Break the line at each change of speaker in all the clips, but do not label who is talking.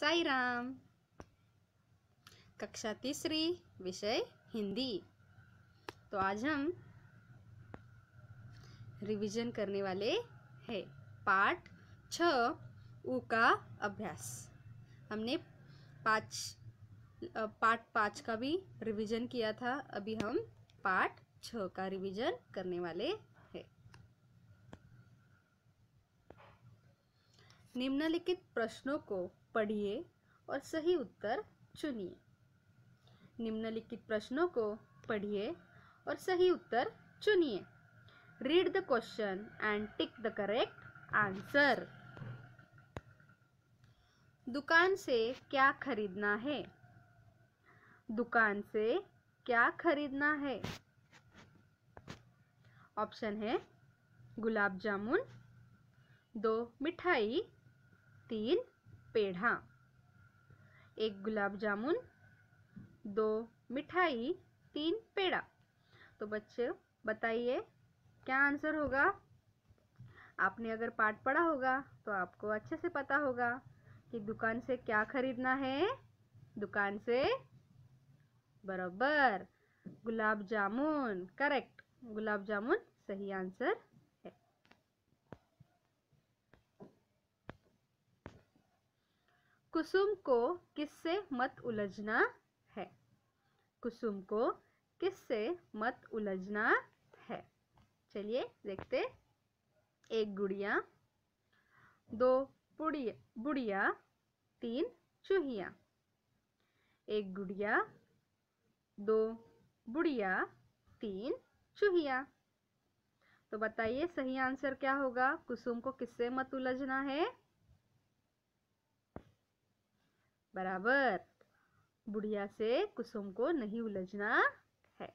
साई राम। कक्षा तीसरी, विषय हिंदी। तो आज हम रिवीजन करने वाले हैं पाठ 6 ऊ का अभ्यास। हमने पाठ 5 का भी रिवीजन किया था। अभी हम पाठ 6 का रिवीजन करने वाले हैं। निम्नलिखित प्रश्नों को पढ़िए और सही उत्तर चुनिए। निम्नलिखित प्रश्नों को पढ़िए और सही उत्तर चुनिए। Read the question and tick the correct answer. दुकान से क्या खरीदना है? दुकान से क्या खरीदना है? ऑप्शन है गुलाब जामुन, 2 मिठाई, 3 पेढ़ा। 1 गुलाब जामुन, 2 मिठाई, 3 पेड़ा। तो बच्चे बताइए क्या आंसर होगा। आपने अगर पाठ पढ़ा होगा तो आपको अच्छे से पता होगा कि दुकान से क्या खरीदना है। दुकान से बराबर गुलाब जामुन, करेक्ट। गुलाब जामुन सही आंसर है। कुसुम को किससे मत उलझना है? कुसुम को किससे मत उलझना है? चलिए देखते। 1 गुड़िया, 2 बुढ़िया, 3 चूहिया। 1 गुड़िया, 2 बुढ़िया, 3 चूहिया। तो बताइए सही आंसर क्या होगा। कुसुम को किससे मत उलझना है? बराबर बुढ़िया से कुसुम को नहीं उलझना है।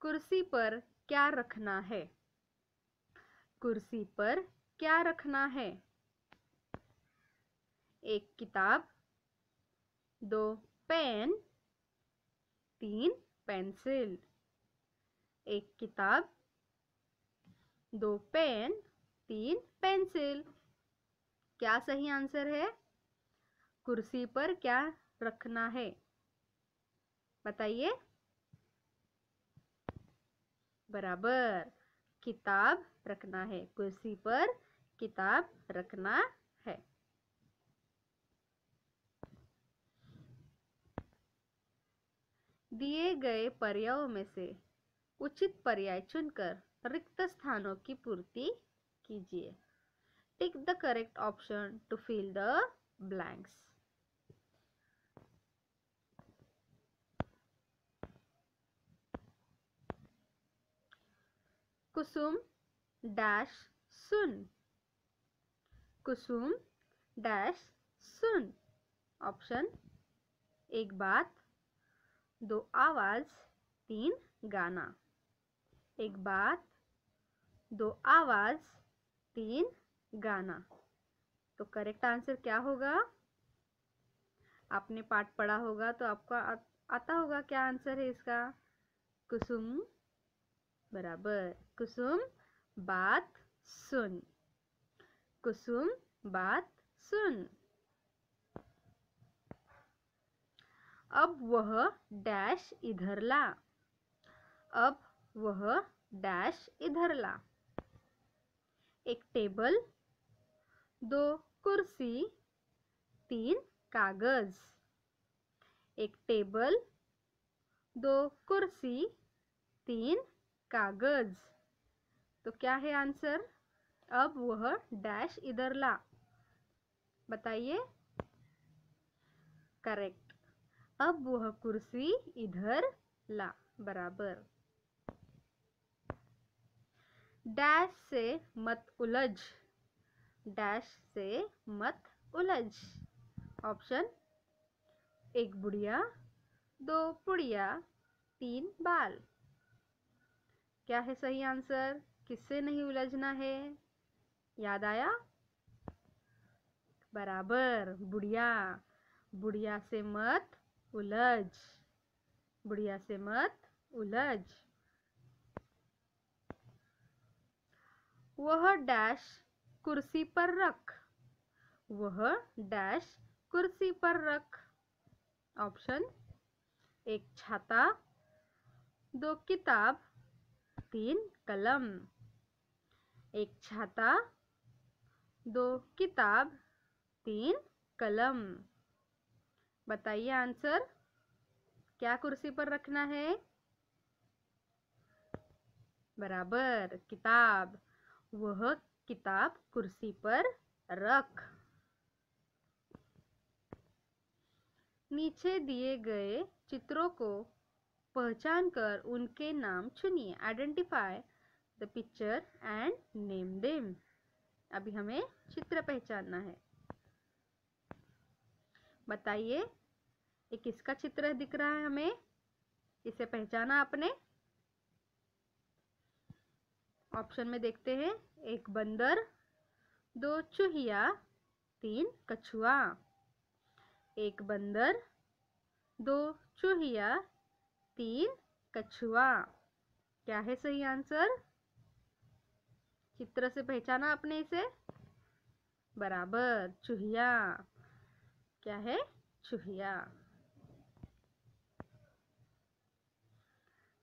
कुर्सी पर क्या रखना है? कुर्सी पर क्या रखना है? 1 किताब, 2 पेन, 3 पेंसिल। 1 किताब, 2 पेन, 3 पेंसिल। क्या सही आंसर है? कुर्सी पर क्या रखना है? बताइए। बराबर किताब रखना है। कुर्सी पर किताब रखना है। दिए गए पर्यायों में से उचित पर्याय चुनकर रिक्त स्थानों की पूर्ति कीजिए। Tick the correct option to fill the blanks. कुसुम डैश सुन। कुसुम डैश सुन। ऑप्शन 1 बात, 2 आवाज, 3 गाना। 1 बात, 2 आवाज, 3 गाना। तो करेक्ट आंसर क्या होगा? आपने पाठ पढ़ा होगा तो आपको आता होगा क्या आंसर है इसका। कुसुम बराबर कुसुम बात सुन। कुसुम बात सुन। अब वह डैश इधर ला। अब वह डैश इधर ला। 1 टेबल, 2 कुर्सी, 3 कागज। 1 टेबल, 2 कुर्सी, 3 कागज। तो क्या है आंसर? अब वह डैश इधर ला। बताइए। करेक्ट। अब वह कुर्सी इधर ला। बराबर डैश से मत उलझ। डैश से मत उलझ। ऑप्शन 1 बुढ़िया, 2 पुड़िया, 3 बाल। क्या है सही आंसर? किससे नहीं उलझना है? याद आया? बराबर बुढ़िया। बुढ़िया से मत उलझ। बुढ़िया से मत उलझ। वह डैश कुर्सी पर रख। वह डैश कुर्सी पर रख। ऑप्शन, एक छाता, दो किताब, तीन कलम। एक छाता, दो किताब, तीन कलम। बताइए आंसर, क्या कुर्सी पर रखना है? बराबर, किताब। वह किताब कुर्सी पर रख। नीचे दिए गए चित्रों को पहचान कर उनके नाम चुनिए। Identify the picture and name them. अभी हमें चित्र पहचानना है। बताइए, ये किसका चित्र दिख रहा है हमें? इसे पहचाना आपने? ऑप्शन में देखते हैं। एक बंदर, दो चूहिया, तीन कछुआ। एक बंदर, दो चूहिया, तीन कछुआ। क्या है सही आंसर? चित्र से पहचाना आपने इसे? बराबर, चूहिया। क्या है? चूहिया।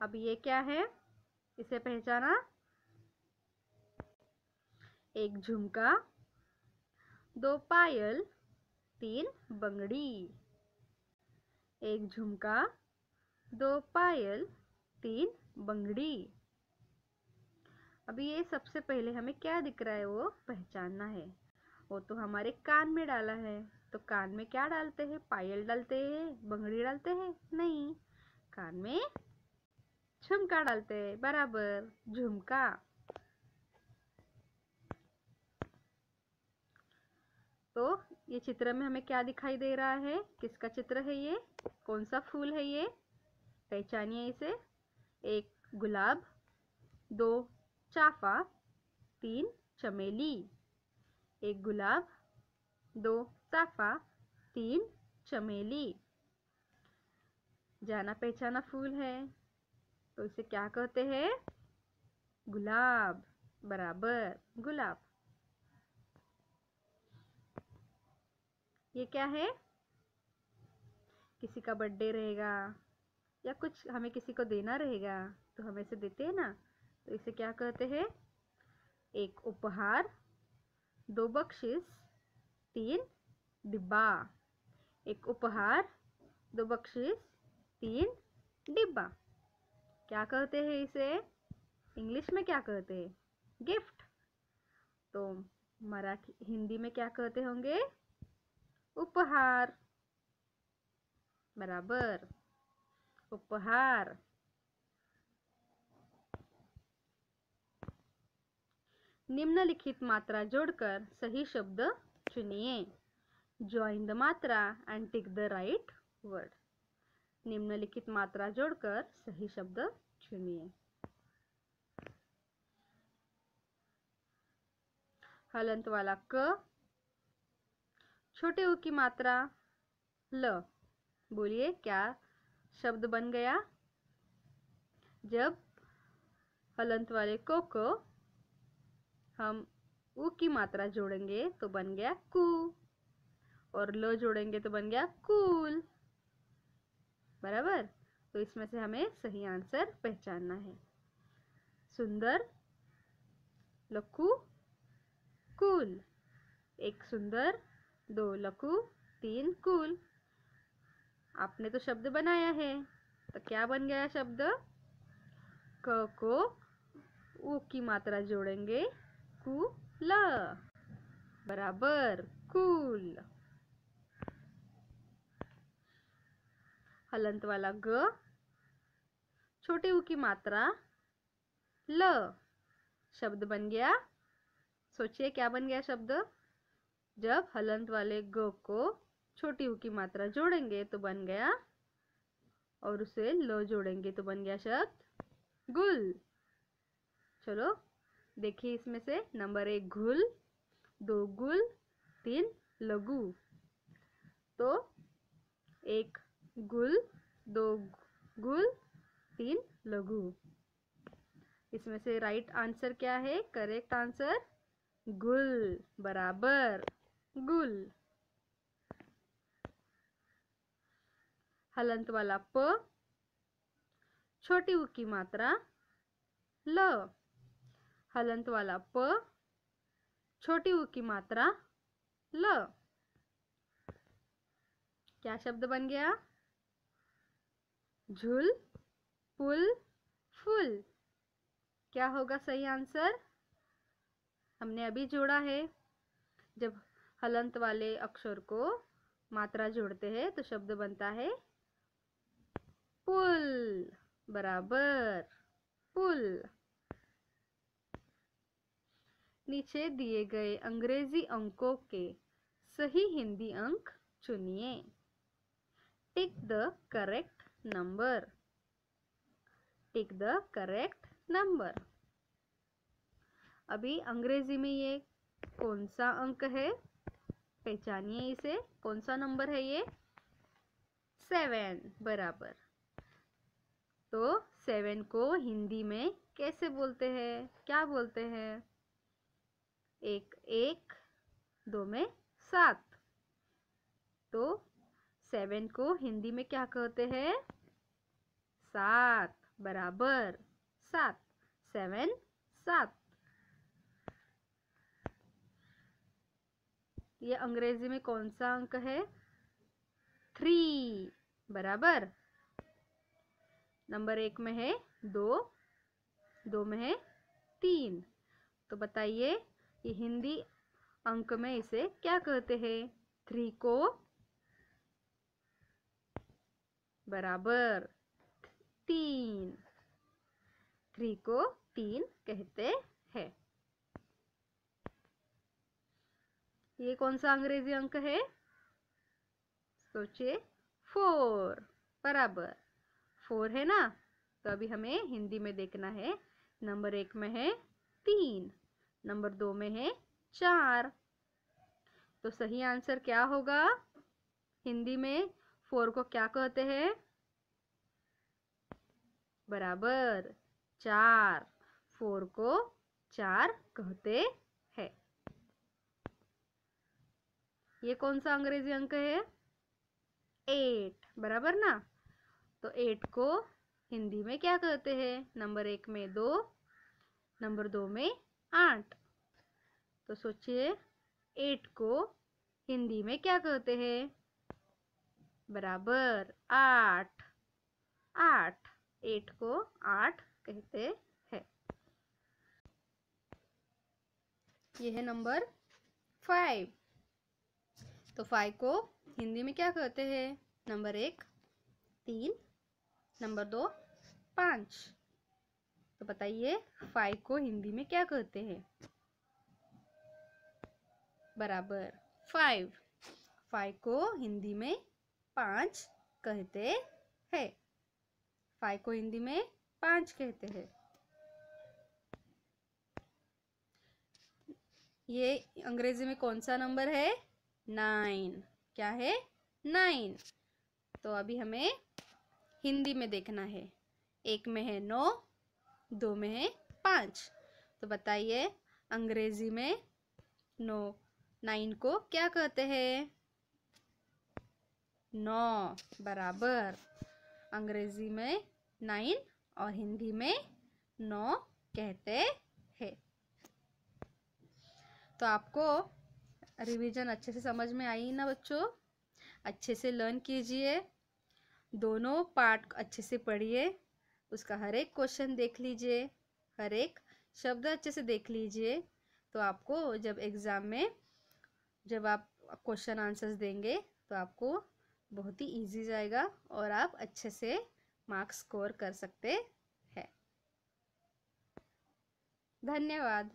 अब ये क्या है? इसे पहचाना? एक झुमका, दो पायल, तीन बंगड़ी। एक झुमका, दो पायल, तीन बंगड़ी। अभी ये सबसे पहले हमें क्या दिख रहा है वो पहचानना है। वो तो हमारे कान में डाला है, तो कान में क्या डालते हैं? पायल डालते हैं, बंगड़ी डालते हैं? नहीं, कान में झुमका डालते हैं। बराबर, झुमका। तो ये चित्र में हमें क्या दिखाई दे रहा है? किसका चित्र है ये? कौन सा फूल है ये? पहचानिए इसे। एक गुलाब, दो चाफा, तीन चमेली। एक गुलाब, दो चाफा, तीन चमेली। जाना पहचाना फूल है, तो इसे क्या कहते हैं? गुलाब। बराबर, गुलाब। ये क्या है? किसी का बर्थडे रहेगा या कुछ हमें किसी को देना रहेगा, तो हम इसे देते हैं ना, तो इसे क्या कहते हैं? एक उपहार, दो बख्शिश, तीन डिब्बा। एक उपहार, दो बख्शिश, तीन डिब्बा। क्या कहते हैं इसे? इंग्लिश में क्या कहते हैं? गिफ्ट। तो मराठी हिंदी में क्या कहते होंगे? उपहार। बराबर, उपहार। निम्नलिखित मात्रा जोड़कर सही शब्द चुनिए। ज्वाइन द मात्रा and tick the right word. निम्नलिखित मात्रा जोड़कर सही शब्द चुनिए। हलंत वाला क, छोटे उ की मात्रा ल। बोलिए, क्या शब्द बन गया? जब हलंत वाले को हम उ की मात्रा जोड़ेंगे तो बन गया कू, और ल जोड़ेंगे तो बन गया कूल। बराबर। तो इसमें से हमें सही आंसर पहचानना है। सुंदर, लखू, कूल। एक सुंदर, दो लखू, तीन कूल। आपने तो शब्द बनाया है, तो क्या बन गया शब्द? क को उ की मात्रा जोड़ेंगे, कूल। बराबर, कूल। हलंत वाला ग, छोटे उ की मात्रा ल। शब्द बन गया। सोचिए क्या बन गया शब्द? जब हलंत वाले ग को छोटी उ की मात्रा जोड़ेंगे तो बन गया, और उसे ल जोड़ेंगे तो बन गया शब्द गुल। चलो देखिए, इसमें से नंबर 1 घुल, 2 गुल, 3 लघु। तो 1 गुल, 2 गुल, 3 लघु। इसमें से राइट आंसर क्या है? करेक्ट आंसर गुल, बराबर गुल। हलंत वाला प, छोटी उ की मात्रा ल। हलंत वाला प, छोटी उ की मात्रा ल। क्या शब्द बन गया? झुल, पुल, फुल। क्या होगा सही आंसर? हमने अभी जोड़ा है। जब हलंत वाले अक्षर को मात्रा जोड़ते हैं तो शब्द बनता है पुल, बराबर पुल। नीचे दिए गए अंग्रेजी अंकों के सही हिंदी अंक चुनिए। टिक the correct number. Tick the correct number. अभी अंग्रेजी में ये कौन सा अंक है? पहचानिए इसे। कौन सा नंबर है ये? 7, बराबर। तो 7 को हिंदी में कैसे बोलते हैं? क्या बोलते हैं? एक 1, 2 में 7। तो 7 को हिंदी में क्या कहते हैं? 7, बराबर 7। 7 7। ये अंग्रेजी में कौन सा अंक है? 3, बराबर। नंबर 1 में है 2, 2 में है 3। तो बताइए ये हिंदी अंक में इसे क्या कहते हैं? 3 को बराबर 3। 3 को 3 कहते हैं। ये कौन सा अंग्रेजी अंक है? सोचिए। 4, बराबर 4 है ना। तो अभी हमें हिंदी में देखना है। नंबर 1 में है 3, नंबर 2 में है 4। तो सही आंसर क्या होगा? हिंदी में 4 को क्या कहते हैं? बराबर 4। 4 को 4 कहते हैं। ये कौन सा अंग्रेजी अंक है? 8, बराबर ना। तो 8 को हिंदी में क्या कहते हैं? नंबर 1 में 2, नंबर 2 में 8। तो सोचिए 8 को हिंदी में क्या कहते हैं? बराबर 8। 8। 8 को 8 कहते हैं। ये है नंबर 5। तो 5 को हिंदी में क्या कहते हैं? Number 1 3, number 2 5। तो बताइए 5 को हिंदी में क्या कहते हैं? बराबर 5। 5 को हिंदी में 5 कहते हैं। 5 को हिंदी में 5 कहते हैं। ये अंग्रेजी में कौन सा नंबर है? 9। क्या है? 9। तो अभी हमें हिंदी में देखना है। 1 में है 9, 2 में है 5। तो बताइए अंग्रेजी में 9 को क्या कहते हैं? 9, बराबर। अंग्रेजी में 9 और हिंदी में 9 कहते हैं। तो आपको रिवीजन अच्छे से समझ में आई ना बच्चों? अच्छे से लर्न कीजिए। दोनों पार्ट अच्छे से पढ़िए। उसका हर एक क्वेश्चन देख लीजिए, हर एक शब्द अच्छे से देख लीजिए। तो आपको जब एग्ज़ाम में जब आप क्वेश्चन आंसर्स देंगे तो आपको बहुत ही इजी जाएगा और आप अच्छे से मार्क्स स्कोर कर सकते हैं। धन्यवाद।